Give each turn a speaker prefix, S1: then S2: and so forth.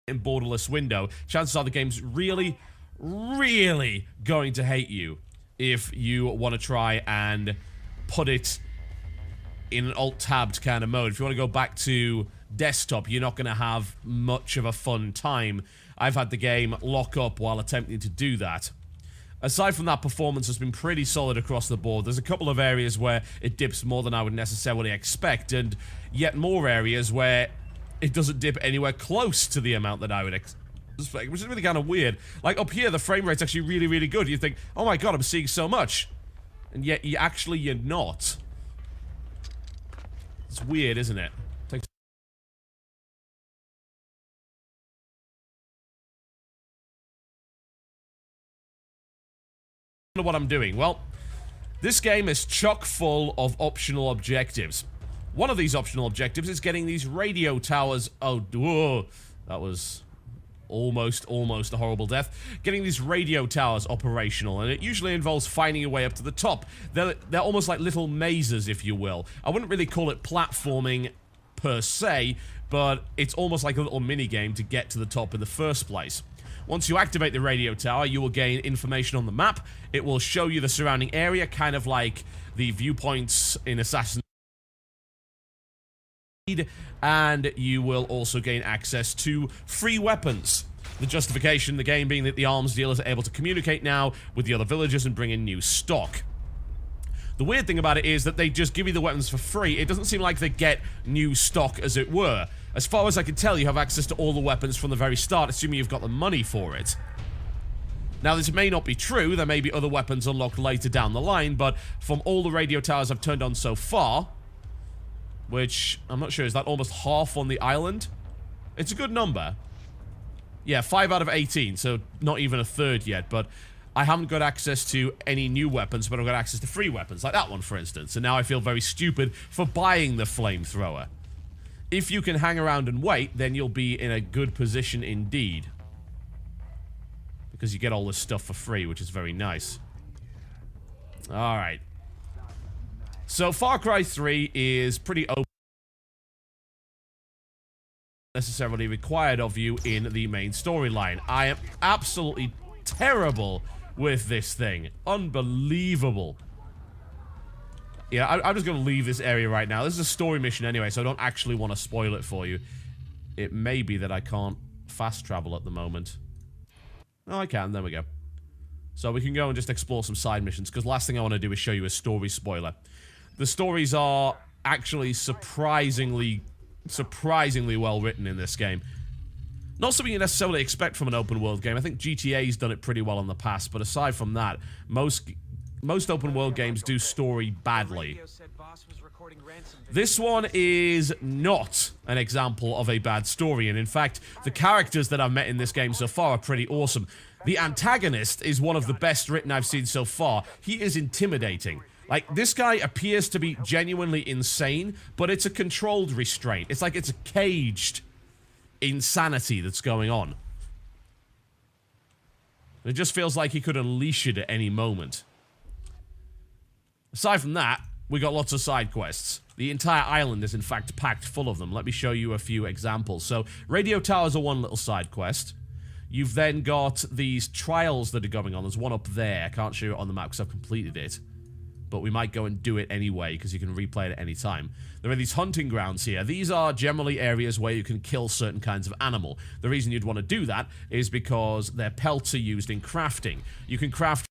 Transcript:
S1: in borderless window, chances are the game's really, really going to hate you if you want to try and put it in an alt-tabbed kind of mode. If you want to go back to desktop, you're not going to have much of a fun time. I've had the game lock up while attempting to do that. Aside from that, performance has been pretty solid across the board. There's a couple of areas where it dips more than I would necessarily expect, and yet more areas where it doesn't dip anywhere close to the amount that I would expect, which is really kind of weird. Like, up here, the frame rate's actually really, really good. You think, oh my god, I'm seeing so much. And yet, you're not. It's weird, isn't it? Takes what I'm doing. Well, this game is chock full of optional objectives. One of these optional objectives is getting these radio towers. Oh, whoa, that was almost a horrible death. Getting these radio towers operational, and it usually involves finding your way up to the top. They're almost like little mazes, if you will. I wouldn't really call it platforming per se, but it's almost like a little mini game to get to the top in the first place. Once you activate the radio tower, you will gain information on the map. It will show you the surrounding area, kind of like the viewpoints in Assassin's Creed, and you will also gain access to free weapons. The justification in the game being that the arms dealers are able to communicate now with the other villagers and bring in new stock. The weird thing about it is that they just give you the weapons for free. It doesn't seem like they get new stock, as it were. As far as I can tell, you have access to all the weapons from the very start, assuming you've got the money for it. Now, this may not be true. There may be other weapons unlocked later down the line, but from all the radio towers I've turned on so far, which, I'm not sure, is that almost half on the island? It's a good number. Yeah, 5 out of 18, so not even a third yet, but I haven't got access to any new weapons, but I've got access to free weapons, like that one, for instance, and now I feel very stupid for buying the flamethrower. If you can hang around and wait, then you'll be in a good position indeed. Because you get all this stuff for free, which is very nice. Alright. So, Far Cry 3 is pretty open. Necessarily required of you in the main storyline. I am absolutely terrible with this thing. Unbelievable. Yeah, I'm just going to leave this area right now. This is a story mission anyway, so I don't actually want to spoil it for you. It may be that I can't fast travel at the moment. Oh, I can. There we go. So we can go and just explore some side missions, because last thing I want to do is show you a story spoiler. The stories are actually surprisingly well written in this game. Not something you necessarily expect from an open world game. I think GTA's done it pretty well in the past, but aside from that, most open world games do story badly. This one is not an example of a bad story, and in fact, the characters that I've met in this game so far are pretty awesome. The antagonist is one of the best written I've seen so far. He is intimidating. Like, this guy appears to be genuinely insane, but it's a controlled restraint. It's like it's a caged insanity that's going on. It just feels like he could unleash it at any moment. Aside from that, we got lots of side quests. The entire island is in fact packed full of them. Let me show you a few examples. So, radio towers are one little side quest. You've then got these trials that are going on. There's one up there. I can't show you it on the map because I've completed it. But we might go and do it anyway, because you can replay it at any time. There are these hunting grounds here. These are generally areas where you can kill certain kinds of animal. The reason you'd want to do that is because their pelts are used in crafting. You can craft